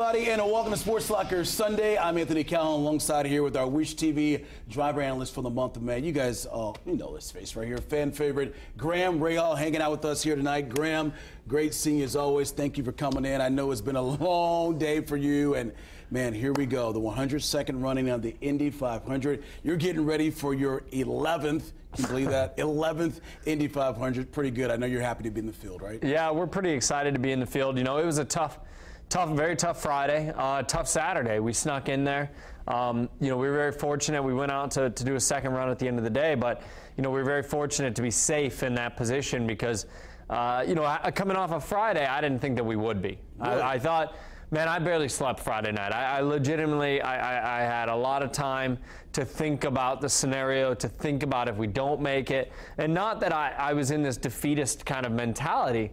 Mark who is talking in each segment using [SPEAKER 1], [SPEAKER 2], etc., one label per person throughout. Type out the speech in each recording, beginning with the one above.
[SPEAKER 1] everybody, and welcome to Sports Locker Sunday. I'm Anthony Calhoun, alongside here with our Wish TV driver analyst for the month of May. You guys, you know this face right here, fan favorite Graham Rahal, hanging out with us here tonight. Graham, great seeing you as always. Thank you for coming in. I know it's been a long day for you, and man, here we go. The 102nd running of the Indy 500. You're getting ready for your 11th. Can you believe that? 11th Indy 500. Pretty good. I know you're happy to be in the field, right? Yeah,
[SPEAKER 2] we're pretty excited to be in the field. You know, it was a very tough Friday, tough Saturday. We snuck in there. You know, we were very fortunate. We went out to do a second run at the end of the day, but, you know, we were very fortunate to be safe in that position because, you know, coming off of Friday, I didn't think that we would be. Really? I thought, man, I barely slept Friday night. I legitimately had a lot of time to think about the scenario, to think about if we don't make it. And not that I was in this defeatist kind of mentality,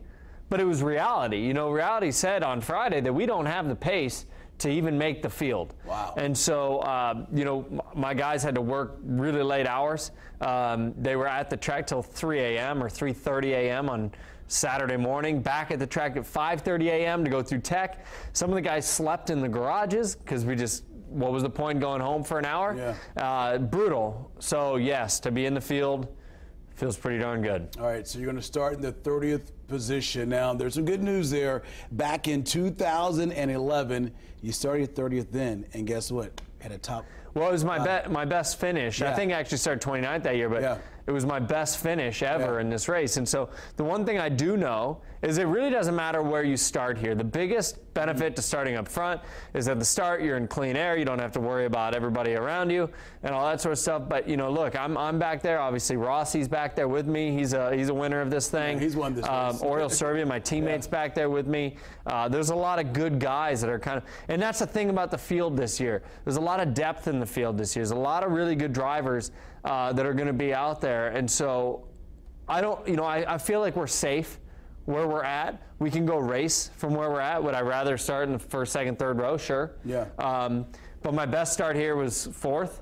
[SPEAKER 2] but it was reality. You know, reality said on Friday that we don't have the pace to even make the field.
[SPEAKER 1] Wow.
[SPEAKER 2] And so, you know, my guys had to work really late hours. They were at the track till 3 a.m. or 3:30 a.m. on Saturday morning, back at the track at 5:30 a.m. to go through tech. Some of the guys slept in the garages because what was the point going home for an hour?
[SPEAKER 1] Yeah.
[SPEAKER 2] Brutal. So, yes, to be in the field feels pretty darn good.
[SPEAKER 1] All right, so you're going to start in the 30th position. Now, there's some good news there. Back in 2011, you started 30th then, and guess what? Had a top.
[SPEAKER 2] Well, it was my best finish.
[SPEAKER 1] Yeah.
[SPEAKER 2] I think I actually started 29th that year, but
[SPEAKER 1] yeah,
[SPEAKER 2] it was my best finish ever in this race. And so the one thing I do know is it really doesn't matter where you start here. The biggest benefit to starting up front is at the start you're in clean air. You don't have to worry about everybody around you and all that sort of stuff. But, you know, look, I'm back there. Obviously, Rossi's back there with me. He's a winner of this thing.
[SPEAKER 1] Yeah, he's won this race.
[SPEAKER 2] Oriel Servia, my teammate's back there with me. There's a lot of good guys that are kind of, and that's the thing about the field this year. There's a lot of depth in the field this year. There's a lot of really good drivers that are going to be out there. And so I feel like we're safe where we're at. We can go race from where we're at. Would I rather start in the first, second, third row? Sure.
[SPEAKER 1] Yeah.
[SPEAKER 2] But my best start here was 4th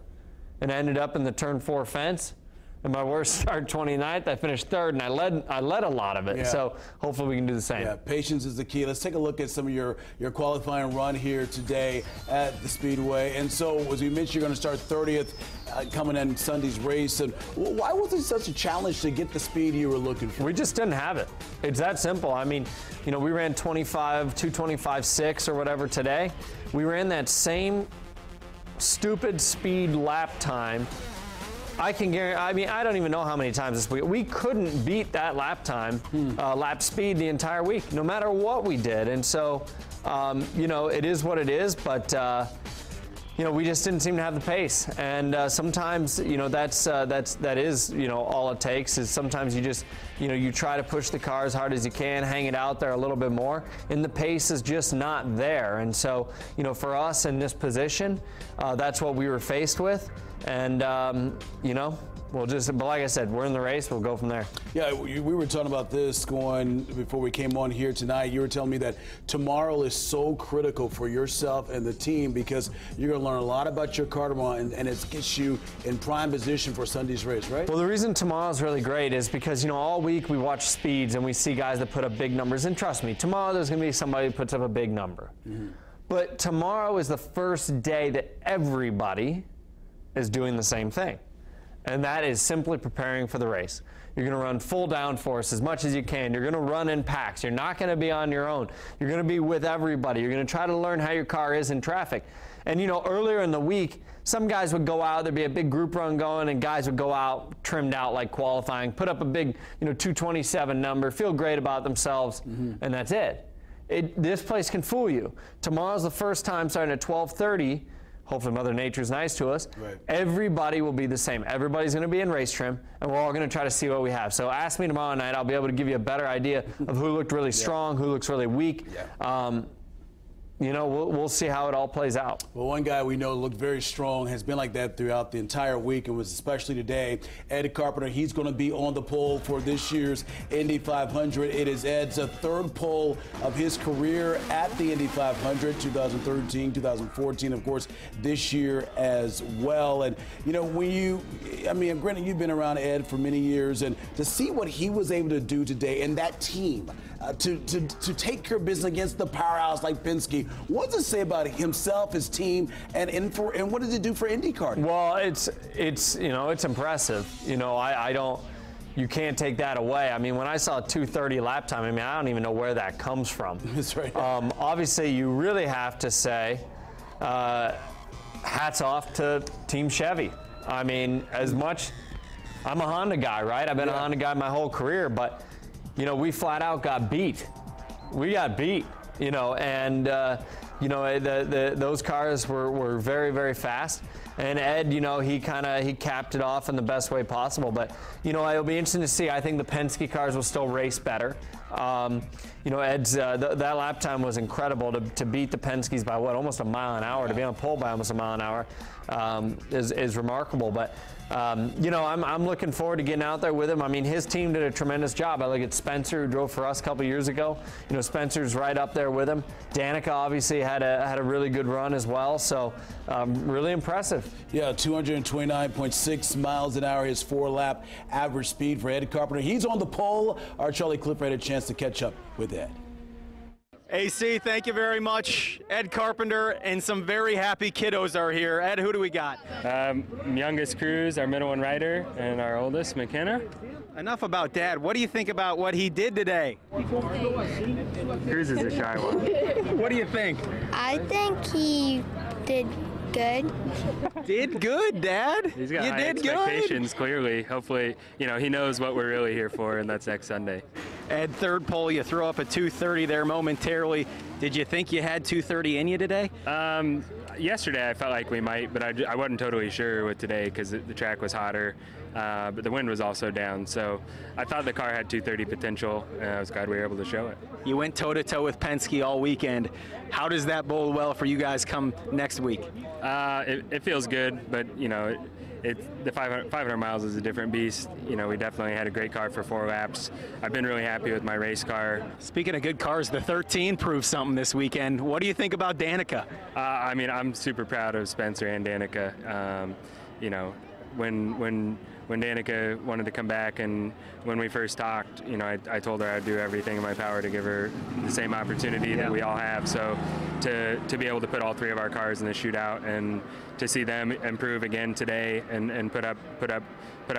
[SPEAKER 2] and ended up in the turn 4 fence. And my worst start, 29th, I finished 3rd, and I led a lot of it.
[SPEAKER 1] Yeah.
[SPEAKER 2] So hopefully we can do the same.
[SPEAKER 1] Yeah, patience is the key. Let's take a look at some of your qualifying run here today at the Speedway. And so, as you mentioned, you're going to start 30th coming in Sunday's race. And why was it such a challenge to get the speed you were looking for?
[SPEAKER 2] We just didn't have it. It's that simple. I mean, you know, we ran 225.6 or whatever today. We ran that same stupid speed lap time. I can guarantee, I mean, I don't even know how many times this week. We couldn't beat that lap time, lap speed the entire week, no matter what we did. And so, you know, it is what it is, but, you know, we just didn't seem to have the pace. And sometimes, you know, that is, you know, all it takes is sometimes you just, you know, you try to push the car as hard as you can, hang it out there a little bit more, and the pace is just not there. And so, you know, for us in this position, that's what we were faced with. And, you know, but like I said, we're in the race. We'll go from there.
[SPEAKER 1] Yeah, we were talking about this before we came on here tonight. You were telling me that tomorrow is so critical for yourself and the team because you're going to learn a lot about your car tomorrow, and it gets you in prime position for Sunday's race, right?
[SPEAKER 2] Well, the reason tomorrow's really great is because, you know, all week we watch speeds and we see guys that put up big numbers. And trust me, tomorrow there's going to be somebody who puts up a big number. Mm-hmm. But tomorrow is the first day that everybody is doing the same thing, and that is simply preparing for the race. You're going to run full downforce as much as you can. You're going to run in packs. You're not going to be on your own. You're going to be with everybody. You're going to try to learn how your car is in traffic. And, you know, earlier in the week, some guys would go out, there'd be a big group run going, and guys would go out trimmed out like qualifying, put up a big, you know, 227 number, feel great about themselves, and that's it. This place can fool you. Tomorrow's the first time starting at 12:30. Hopefully Mother Nature's nice to us.
[SPEAKER 1] Right.
[SPEAKER 2] Everybody will be the same. Everybody's going to be in race trim, and we're all going to try to see what we have. So ask me tomorrow night. I'll be able to give you a better idea of who looked really strong, who looks really weak.
[SPEAKER 1] Yeah.
[SPEAKER 2] You know, we'll see how it all plays out.
[SPEAKER 1] Well, one guy we know looked very strong, has been like that throughout the entire week, and was especially today. Ed Carpenter, he's going to be on the pole for this year's Indy 500. It is Ed's third pole of his career at the Indy 500, 2013, 2014, of course, this year as well. And, you know, granted, you've been around Ed for many years, and to see what he was able to do today and that team, to take care of business against the powerhouse like Penske, What does it say about himself, his team, and what does it do for IndyCar?
[SPEAKER 2] Well, it's it's impressive. I don't. You can't take that away. I mean, when I saw 2:30 lap time, I don't even know where that comes from.
[SPEAKER 1] That's right.
[SPEAKER 2] Obviously, you really have to say, hats off to Team Chevy. I mean, as much, I'm a Honda guy, right? I've been a Honda guy my whole career, but we flat out got beat. We got beat, and those cars were very, very fast. And Ed, he capped it off in the best way possible. But, it'll be interesting to see. I think the Penske cars will still race better. Ed's, that lap time was incredible to beat the Penskes by almost a mile an hour, to be on pole by almost a mile an hour is remarkable. But, I'm looking forward to getting out there with him. I mean, his team did a tremendous job. I look at Spencer, who drove for us a couple years ago. Spencer's right up there with him. Danica obviously had a really good run as well. So really impressive.
[SPEAKER 1] Yeah, 229.6 miles an hour, his 4-lap average speed for Ed Carpenter. He's on the pole. Our Charlie Clifford had a chance to catch up with Ed.
[SPEAKER 3] AC, thank you very much. Ed Carpenter and some very happy kiddos are here. Ed, who do we got?
[SPEAKER 4] Youngest Cruz, our middle one Ryder, and our oldest McKenna.
[SPEAKER 3] Enough about Dad. What do you think about what he did today?
[SPEAKER 4] Cruz is a shy one.
[SPEAKER 3] What do you think?
[SPEAKER 5] I think he did good.
[SPEAKER 3] Did good, Dad.
[SPEAKER 4] He's got
[SPEAKER 3] you
[SPEAKER 4] high
[SPEAKER 3] did
[SPEAKER 4] expectations,
[SPEAKER 3] good.
[SPEAKER 4] clearly. Hopefully, he knows what we're really here for, and that's next Sunday.
[SPEAKER 3] Ed, third pole, you throw up a 2:30 there momentarily. Did you think you had 2:30 in you today?
[SPEAKER 4] Yesterday I felt like we might, but I wasn't totally sure with today because the track was hotter, but the wind was also down. So I thought the car had 2:30 potential, and I was glad we were able to show it.
[SPEAKER 3] You went toe-to-toe with Penske all weekend. How does that bode well for you guys come next week?
[SPEAKER 4] It feels good, but the 500 miles is a different beast. We definitely had a great car for 4 laps. I've been really happy with my race car.
[SPEAKER 3] Speaking of good cars, the 13 proved something this weekend. What do you think about Danica?
[SPEAKER 4] I'm super proud of Spencer and Danica. When Danica wanted to come back, and when we first talked, I told her I'd do everything in my power to give her the same opportunity that we all have. So to be able to put all 3 of our cars in the shootout and to see them improve again today and put up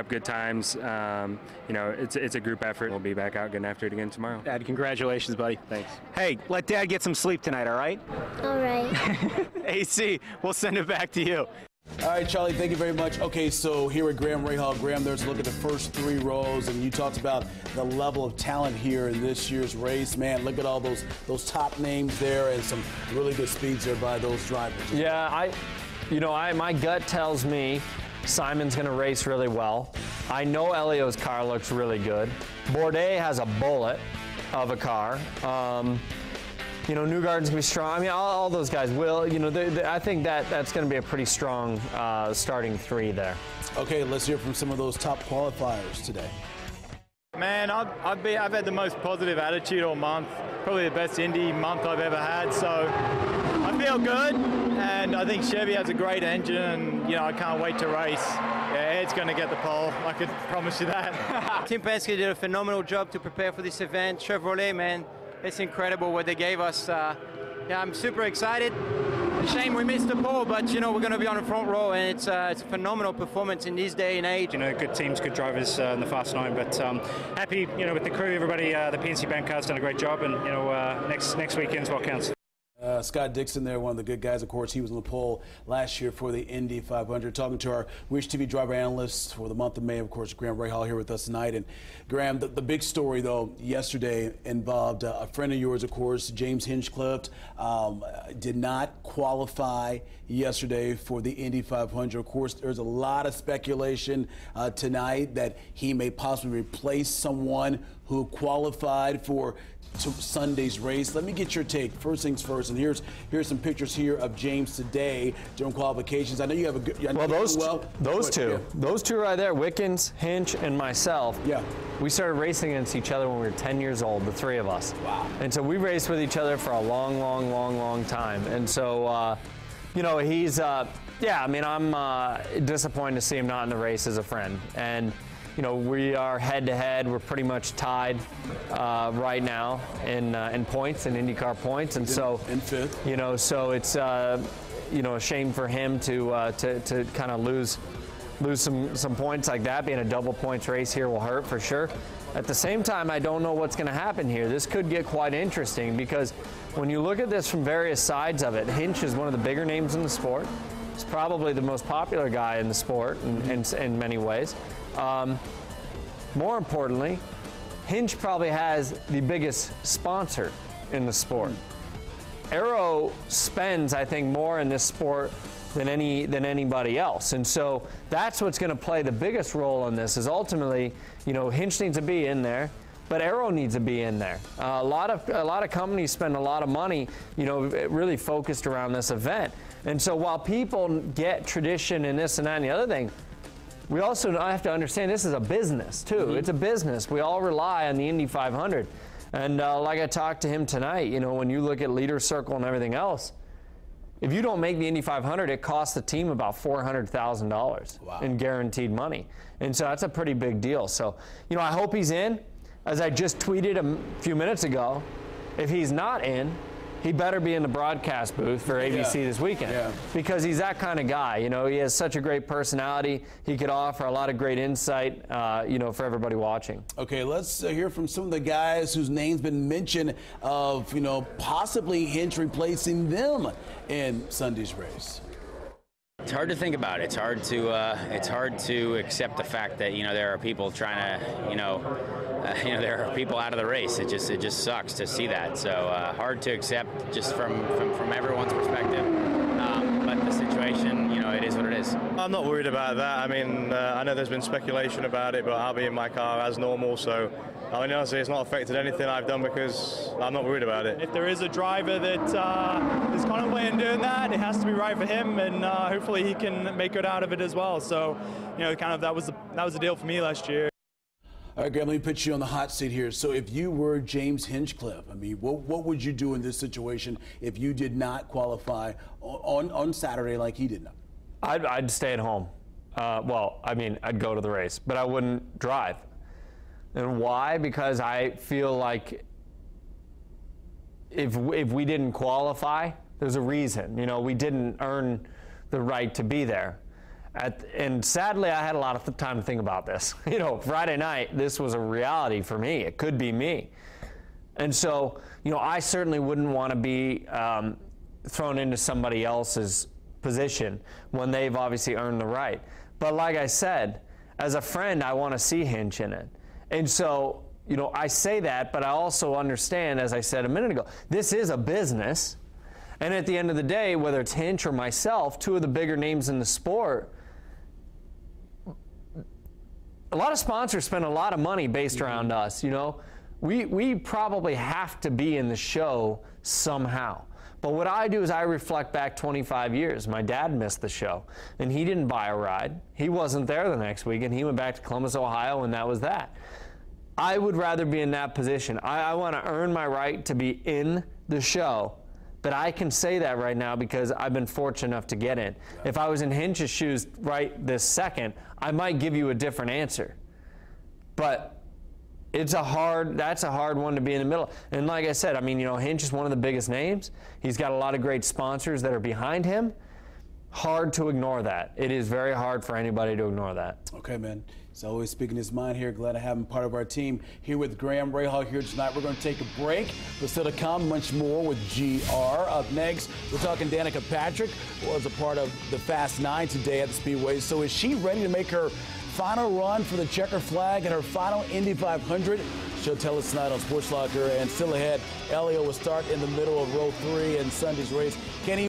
[SPEAKER 4] good times, it's a group effort. We'll be back out getting after it again tomorrow.
[SPEAKER 3] Dad, congratulations, buddy.
[SPEAKER 4] Thanks.
[SPEAKER 3] Hey, let Dad get some sleep tonight, all right?
[SPEAKER 5] All right.
[SPEAKER 3] AC, we'll send it back to you.
[SPEAKER 1] All right, Charlie, thank you very much. Okay, so here at Graham Rahal. Graham, there's a look at the first 3 rows, and you talked about the level of talent here in this year's race. Man, look at all those top names there and some really good speeds there by those drivers.
[SPEAKER 2] Yeah, my gut tells me Simon's going to race really well. I know Elio's car looks really good. Bourdais has a bullet of a car. Newgarden's going to be strong. I mean, all those guys will. I think that's going to be a pretty strong starting 3 there.
[SPEAKER 1] Okay, let's hear from some of those top qualifiers today.
[SPEAKER 6] Man, I've had the most positive attitude all month. Probably the best Indy month I've ever had. So I feel good, and I think Chevy has a great engine, and I can't wait to race. Yeah, Ed's going to get the pole. I can promise you that.
[SPEAKER 7] Team Penske did a phenomenal job to prepare for this event. Chevrolet, man, it's incredible what they gave us. I'm super excited. Shame we missed the pole, but we're going to be on the front row, and it's a phenomenal performance in this day and age.
[SPEAKER 8] Good teams, good drivers in the Fast 9, but happy, with the crew, everybody. The PNC Bank car's done a great job, and next weekend's what counts.
[SPEAKER 1] Scott Dixon there, one of the good guys. Of course, he was on the pole last year for the Indy 500. Talking to our Wish TV driver analyst for the month of May, of course, Graham Rahal here with us tonight. And Graham, the big story, though, yesterday involved a friend of yours, of course, James Hinchcliffe, did not qualify yesterday for the Indy 500. Of course, there's a lot of speculation tonight that he may possibly replace someone who qualified for Sunday's race. Let me get your take. First things first, and here's some pictures here of James today during qualifications. I know you have a good.
[SPEAKER 2] Those two right there, Wickens, Hinch, and myself.
[SPEAKER 1] Yeah.
[SPEAKER 2] We started racing against each other when we were 10 years old, the 3 of us.
[SPEAKER 1] Wow.
[SPEAKER 2] And so we raced with each other for a long time. And so, he's. I'm disappointed to see him not in the race as a friend. And you know, we are head-to-head. We're pretty much tied right now in points, in IndyCar points, and so
[SPEAKER 1] in fifth.
[SPEAKER 2] You know, so it's you know, a shame for him to kind of lose some points like that. Being a double points race here will hurt for sure. At the same time, I don't know what's going to happen here. This could get quite interesting because when you look at this from various sides of it, Hinch is one of the bigger names in the sport. He's probably the most popular guy in the sport in many ways. More importantly, Hinch probably has the biggest sponsor in the sport. Arrow spends, I think, more in this sport than anybody else, and so that's what's going to play the biggest role in this. Is ultimately, you know, Hinch needs to be in there, but Arrow needs to be in there. A lot of companies spend a lot of money, you know, really focused around this event, and so while people get tradition and this and that and the other thing, we also have to understand this is a business too. Mm-hmm. It's a business. We all rely on the Indy 500. And like I talked to him tonight, you know, when you look at leader circle and everything else, if you don't make the Indy 500, it costs the team about $400,000 in guaranteed money. And so that's a pretty big deal. So, you know, I hope he's in. As I just tweeted a few minutes ago, if he's not in, he better be in the broadcast booth for ABC this weekend because he's that kind of guy. You know, he has such a great personality. He could offer a lot of great insight, you know, for everybody watching.
[SPEAKER 1] Okay, let's hear from some of the guys whose names been mentioned of, you know, possibly Hinch replacing them in Sunday's race.
[SPEAKER 9] It's hard to think about. It's hard to accept the fact that, you know, there are people trying to, you know, there are people out of the race. It just sucks to see that. So hard to accept just from everyone's perspective. But the situation, you know, it is what it is.
[SPEAKER 6] I'm not worried about that. I mean, I know there's been speculation about it, but I'll be in my car as normal. So, I mean, honestly, it's not affected anything I've done because I'm not worried about it. If there is a driver that is contemplating doing that, it has to be right for him, and hopefully he can make good out of it as well. So, you know, kind of that was the deal for me last year.
[SPEAKER 1] All right, Graham, let me put you on the hot seat here. So if you were James Hinchcliffe, I mean, what would you do in this situation if you did not qualify on Saturday like he did not?
[SPEAKER 2] I'd stay at home. Well, I mean, I'd go to the race, but I wouldn't drive. And why? Because I feel like if we didn't qualify, there's a reason. You know, we didn't earn the right to be there. And sadly, I had a lot of time to think about this. You know, Friday night, this was a reality for me. It could be me. And so, you know, I certainly wouldn't want to be thrown into somebody else's position when they've obviously earned the right. But like I said, as a friend, I want to see Hinch in it. And so, you know, I say that, but I also understand, as I said a minute ago, this is a business. And at the end of the day, whether it's Hinch or myself, two of the bigger names in the sport, a lot of sponsors spend a lot of money based around us, you know. We probably have to be in the show somehow. But what I do is I reflect back 25 years. My dad missed the show, and he didn't buy a ride. He wasn't there the next week, and he went back to Columbus, Ohio, and that was that. I would rather be in that position. I want to earn my right to be in the show, but I can say that right now because I've been fortunate enough to get in. If I was in Hinch's shoes right this second, I might give you a different answer. But that's a hard one to be in the middle. And like I said, I mean, you know, Hinch is one of the biggest names. He's got a lot of great sponsors that are behind him. Hard to ignore that. It is very hard for anybody to ignore that.
[SPEAKER 1] Okay, man. He's always speaking his mind here. Glad to have him part of our team here with Graham Rahal here tonight. We're going to take a break, but still to come much more with GR. Up next, we're talking Danica Patrick, who was a part of the Fast 9 today at the Speedway. So is she ready to make her final run for the checker flag and her final Indy 500? She'll tell us tonight on Sports Locker. And still ahead, Elio will start in the middle of row 3 in Sunday's race. Kenny